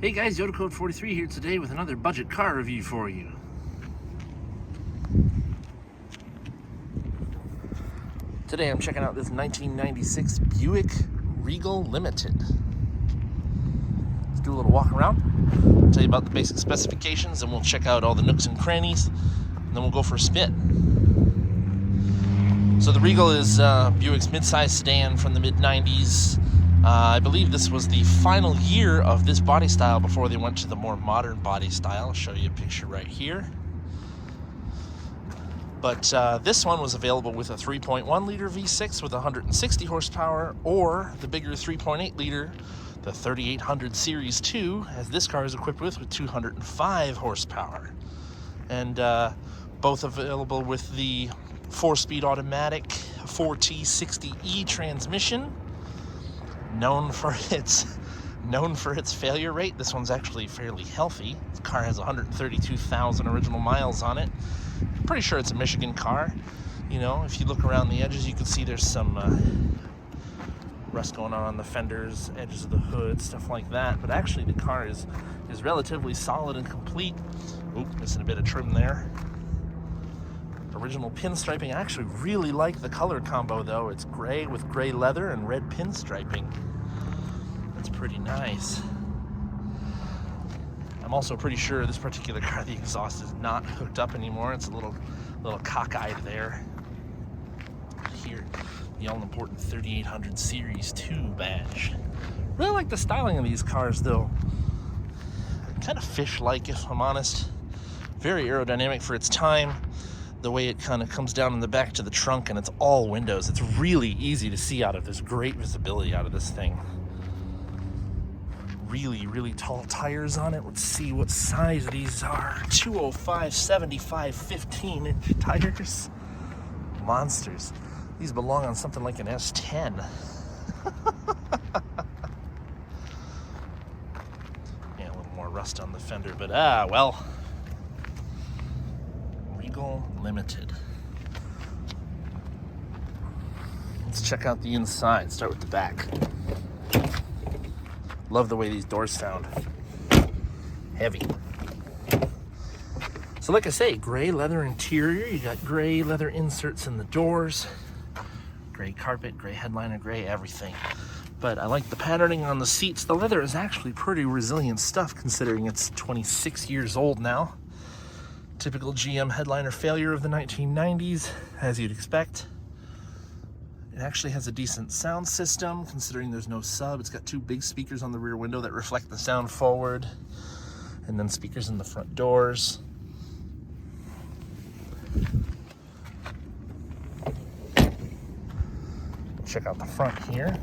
Hey guys, Yoda Code 43 here today with another budget car review for you. Today I'm checking out this 1996 Buick Regal Limited. Let's do a little walk around, tell you about the basic specifications, and we'll check out all the nooks and crannies, and then we'll go for a spin. So the Regal is Buick's mid-size sedan from the mid-90s. I believe this was the final year of this body style before they went to the more modern body style. I'll show you a picture right here. But this one was available with a 3.1 liter V6 with 160 horsepower, or the bigger 3.8 liter, the 3800 Series 2, as this car is equipped with 205 horsepower. And both available with the 4-speed automatic 4T60E transmission. Known for its failure rate. This one's actually fairly healthy. The car has 132,000 original miles on it. I'm pretty sure it's a Michigan car. You know, if you look around the edges, you can see there's some rust going on the fenders, edges of the hood, stuff like that. But actually, the car is relatively solid and complete. Oop, missing a bit of trim there. Original pinstriping. I actually really like the color combo though. It's gray with gray leather and red pinstriping. That's pretty nice. I'm also pretty sure this particular car, the exhaust is not hooked up anymore. It's a little cockeyed there. Here, the all-important 3800 Series 2 badge. Really like the styling of these cars though. Kind of fish-like, if I'm honest. Very aerodynamic for its time. The way it kind of comes down in the back to the trunk, and it's all windows. It's really easy to see out of. There's great visibility out of this thing. Really tall tires on it. Let's see what size these are. 205 75 15-inch tires. Monsters. These belong on something like an S10. Yeah, a little more rust on the fender, but well. Limited. Let's check out the inside. Start with the back. Love the way these doors sound. Heavy. So like I say, gray leather interior. You got gray leather inserts in the doors. Gray carpet, gray headliner, gray everything. But I like the patterning on the seats. The leather is actually pretty resilient stuff considering it's 26 years old now. Typical GM headliner failure of the 1990s, as you'd expect. It actually has a decent sound system, considering there's no sub. It's got two big speakers on the rear window that reflect the sound forward, and then speakers in the front doors. Check out the front here.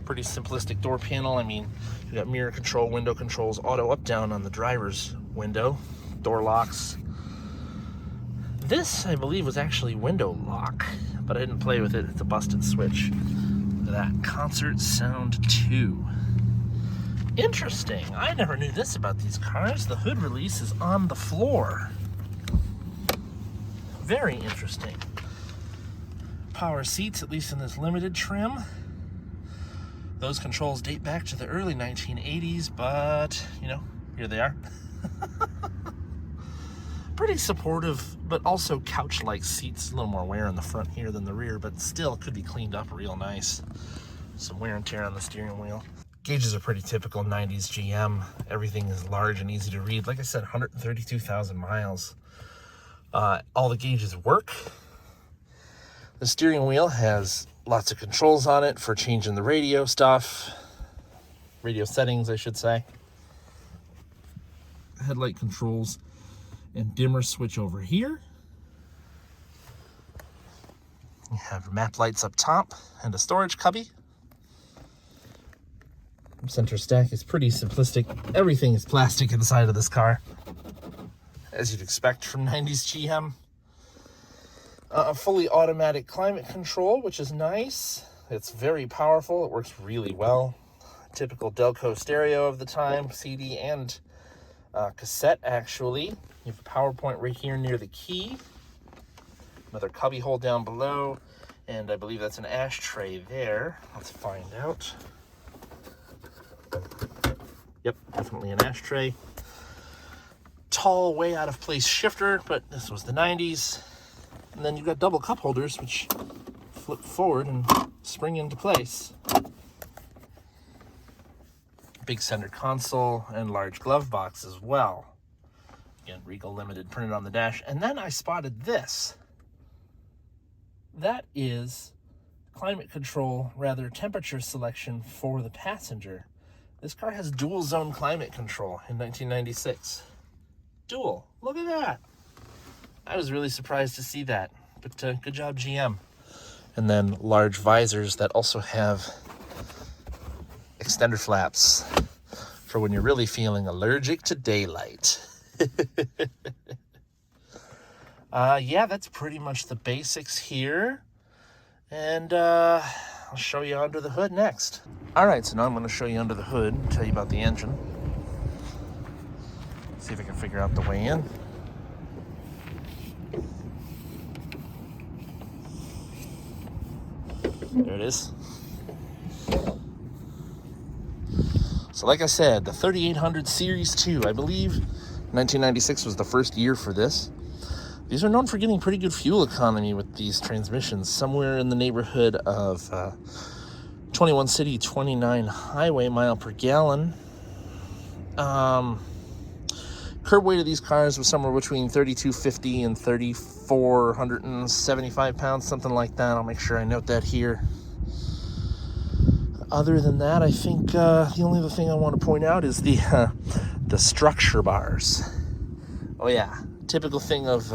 Pretty simplistic door panel. I mean, you got mirror control, window controls, auto up down on the driver's window, door locks. This, I believe, was actually window lock, but I didn't play with it. It's a busted switch. Look at that. Concert Sound 2. Interesting. I never knew this about these cars. The hood release is on the floor. Very interesting. Power seats, at least in this limited trim. Those controls date back to the early 1980s, but, you know, here they are. Pretty supportive, but also couch-like seats. A little more wear in the front here than the rear, but still could be cleaned up real nice. Some wear and tear on the steering wheel. Gauges are pretty typical 90s GM. Everything is large and easy to read. Like I said, 132,000 miles. All the gauges work. The steering wheel has lots of controls on it for changing the radio stuff. Radio settings, I should say. Headlight controls and dimmer switch over here. You have map lights up top and a storage cubby. Center stack is pretty simplistic. Everything is plastic inside of this car, as you'd expect from 90s GM. A fully automatic climate control, which is nice. It's very powerful. It works really well. Typical Delco stereo of the time, CD and cassette, actually. You have a power point right here near the key. Another cubby hole down below. And I believe that's an ashtray there. Let's find out. Yep, definitely an ashtray. Tall, way out of place shifter, but this was the 90s. And then you've got double cup holders, which flip forward and spring into place. Big center console and large glove box as well. Again, Regal Limited printed on the dash. And then I spotted this. That is climate control, rather temperature selection for the passenger. This car has dual zone climate control in 1996. Dual, look at that. I was really surprised to see that, but good job GM. And then large visors that also have extender flaps for when you're really feeling allergic to daylight. Yeah, that's pretty much the basics here. And I'll show you under the hood next. All right, so now I'm going to show you under the hood and tell you about the engine. See if I can figure out the way in. There it is. So like I said, the 3800 Series 2, I believe 1996 was the first year for this. These are known for getting pretty good fuel economy with these transmissions, somewhere in the neighborhood of 21 city, 29 highway mile per gallon. Curb weight of these cars was somewhere between 3,250 and 3,475 pounds, something like that. I'll make sure I note that here. Other than that, I think the only other thing I want to point out is the structure bars. Oh yeah, typical thing of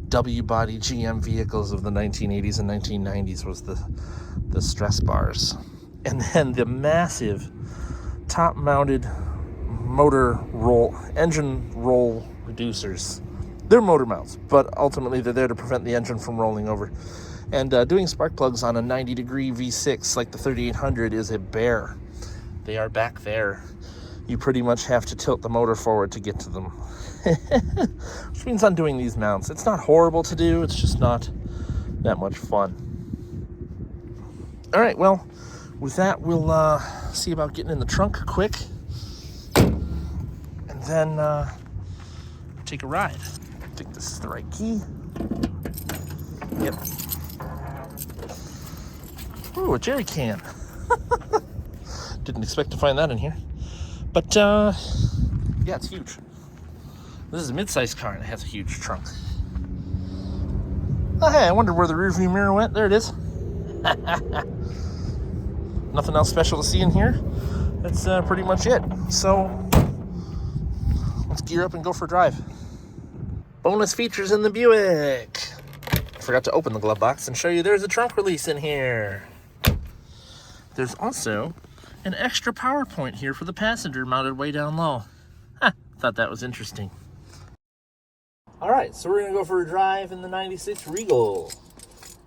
W-body GM vehicles of the 1980s and 1990s was the stress bars. And then the massive top-mounted engine roll reducers. They're motor mounts, but ultimately they're there to prevent the engine from rolling over. And doing spark plugs on a 90-degree V6 like the 3800 is a bear. They are back there. You pretty much have to tilt the motor forward to get to them. Which means undoing these mounts. It's not horrible to do, it's just not that much fun. All right, well, with that, we'll see about getting in the trunk quick. And then take a ride. I think this is the right key. Yep. Ooh, a jerry can. Didn't expect to find that in here. But, yeah, it's huge. This is a mid-sized car and it has a huge trunk. Oh, hey, I wondered where the rearview mirror went. There it is. Nothing else special to see in here. That's pretty much it. So, let's gear up and go for a drive. Bonus features in the Buick. I forgot to open the glove box and show you there's a trunk release in here. There's also an extra power point here for the passenger mounted way down low. Thought that was interesting. All right, so we're gonna go for a drive in the 96 Regal.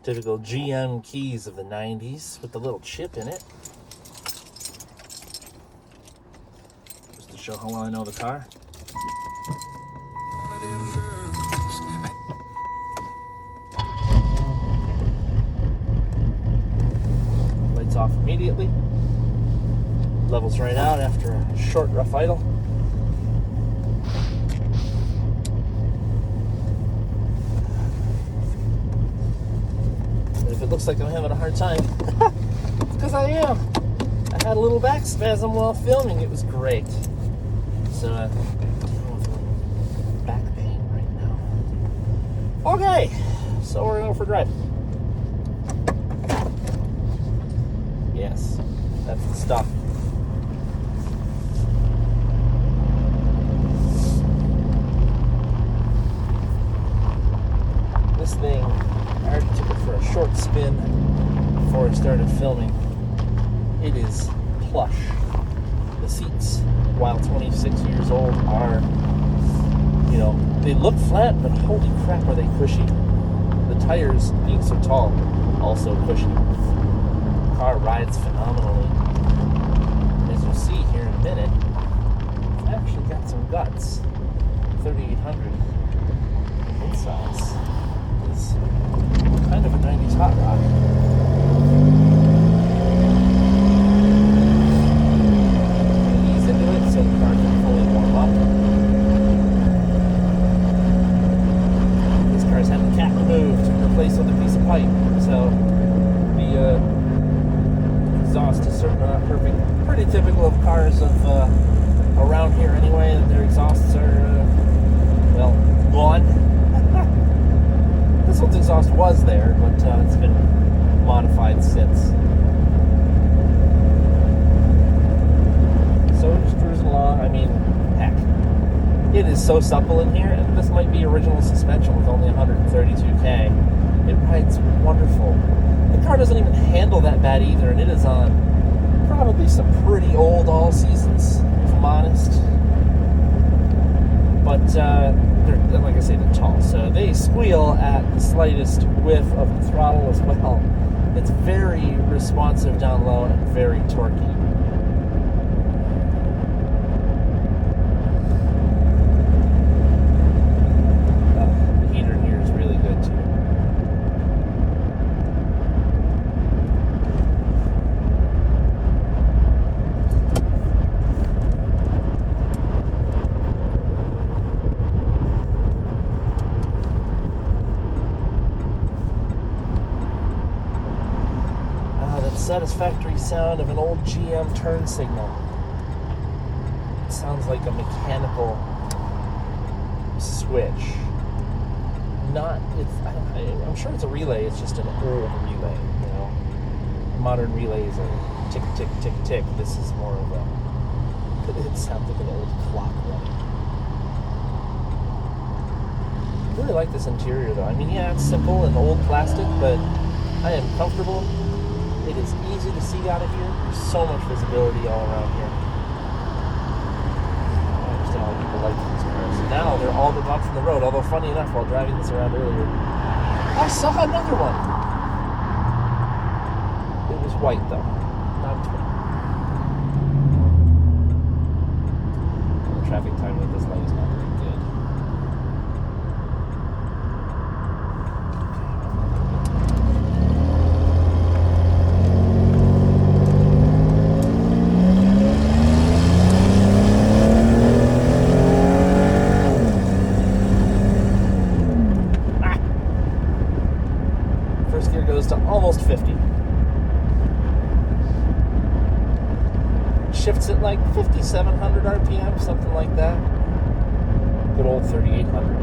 Typical GM keys of the 90s with the little chip in it. Just to show how well I know the car. Lights off immediately. Levels right out after a short, rough idle. And if it looks like I'm having a hard time, it's because I am. I had a little back spasm while filming. It was great. So, back pain right now. Okay, so we're going for a drive. Yes, that's the stuff. This thing, I already took it for a short spin before I started filming. It is plush. The seats, while 26 years old, are, you know, they look flat, but holy crap are they cushy. The tires, being so tall, also cushy. The car rides phenomenally. As you'll see here in a minute, it's actually got some guts. 3800 insides. Kind of a 90s hot rod. So the exhaust is certainly not perfect. Pretty typical of cars of around here anyway, that their exhausts are, well, gone. This one's exhaust was there, but it's been modified since. So we're just cruising along. I mean, heck, it is so supple in here, and this might be original suspension with only 132k. It rides wonderful. The car doesn't even handle that bad either, and it is on probably some pretty old all seasons, if I'm honest. But they're, like I say, they're tall, so they squeal at the slightest whiff of the throttle as well. It's very responsive down low and very torquey. The heater in here is really good too. Satisfactory sound of an old GM turn signal. It sounds like a mechanical switch. I'm sure it's a relay, it's just an old relay, you know. Modern relays are tick, tick, tick, tick. This is more of a, it sounds like an old clock running. I really like this interior though. I mean, yeah, it's simple and old plastic, but I am comfortable. It is easy to see out of here. There's so much visibility all around here. I understand why people like these cars. Now they're all but gone from the road, although funny enough, while driving this around earlier, I saw another one. It was white though, not twin. The traffic time with this light is not very good. To almost 50. Shifts at like 5,700 RPM, something like that. Good old 3,800.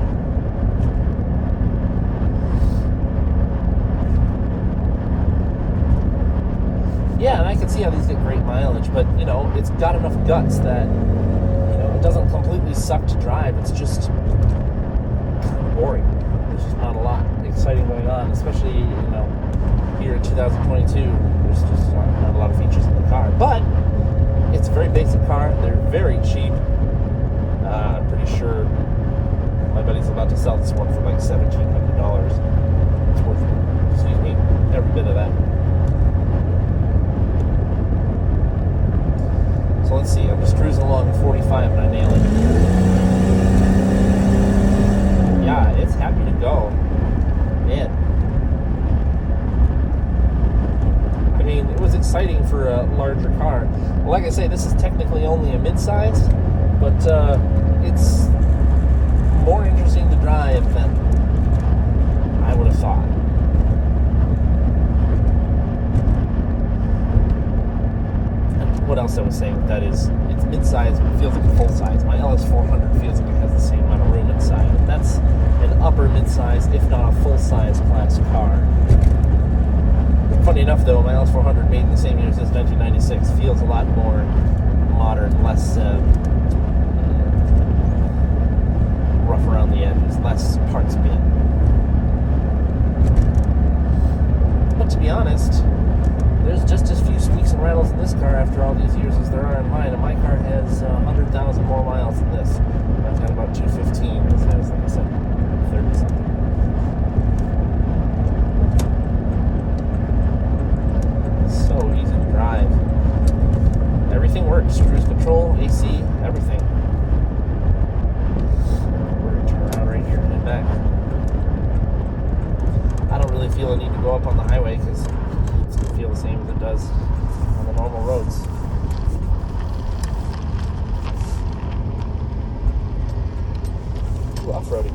Yeah, and I can see how these get great mileage, but you know, it's got enough guts that, you know, it doesn't completely suck to drive. It's just kind of boring. There's just not a lot exciting going on, especially, you know, here in 2022, there's just not a lot of features in the car. But it's a very basic car. They're very cheap. I'm pretty sure my buddy's about to sell this one for like $1,700. It's worth, excuse me, every bit of that. So let's see. I'm just cruising along at 45 and I nail it. Yeah, it's happy to go. Man. I mean, it was exciting for a larger car. Like I say, this is technically only a midsize, but it's more interesting to drive than I would have thought. And what else I was saying with that is, it's midsize, but it feels like a full size. My LS400 feels like it has the same amount of room inside, and that's an upper midsize, if not a full-size class car. Funny enough, though, my LS400, made in the same year as 1996, feels a lot more modern, less rough around the edges, less parts bin. But to be honest, there's just as few squeaks and rattles in this car after all these years as there are in mine, and my car has 100,000 more miles than this. I've got about 215. This has, like I said, 30-something. So easy to drive. Everything works. Cruise control, AC, everything. We're going to turn around right here and head back. I don't really feel a need to go up on the highway because it's going to feel the same as it does on the normal roads. Ooh, off-roading.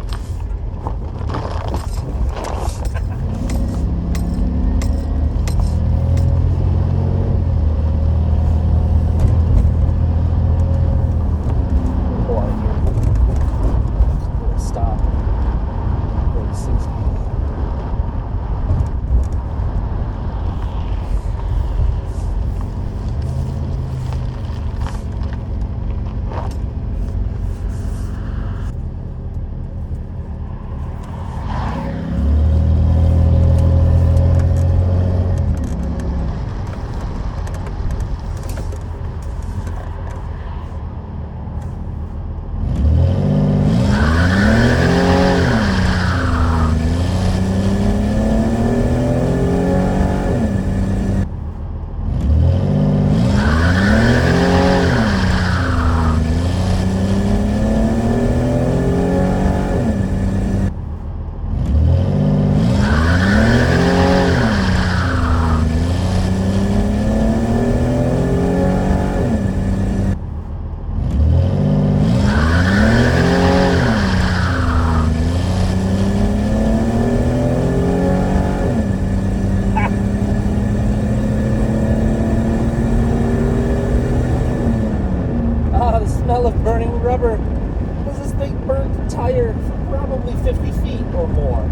smell of burning rubber. Because this thing burned the tire for probably 50 feet or more.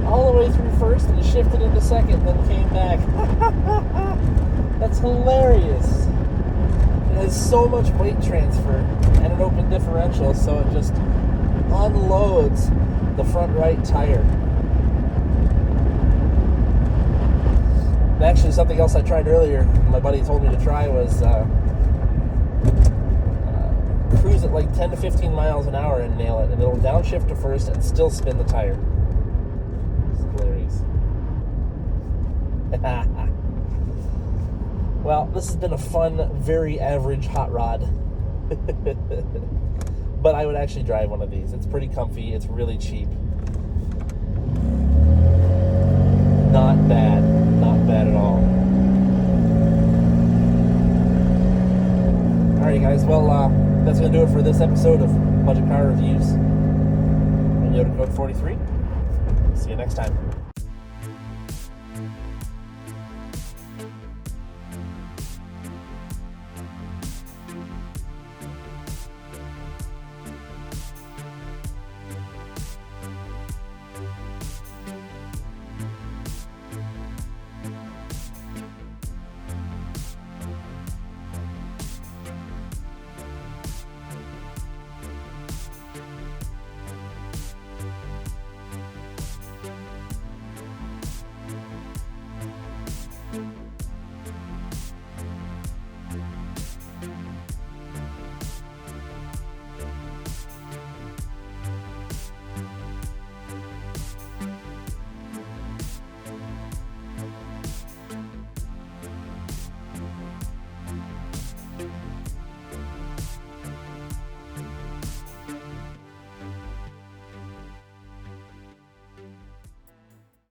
All the way through first and shifted into second, then came back. That's hilarious. It has so much weight transfer and an open differential, so it just unloads the front right tire. And actually, something else I tried earlier, my buddy told me to try, was cruise at like 10 to 15 miles an hour and nail it, and it'll downshift to first and still spin the tire. It's hilarious. Well, this has been a fun, very average hot rod. But I would actually drive one of these. It's pretty comfy. It's really cheap. Not bad. Not bad at all. Alright, guys. Well, that's going to do it for this episode of Budget Car Reviews. And Yoda Code 43. See you next time.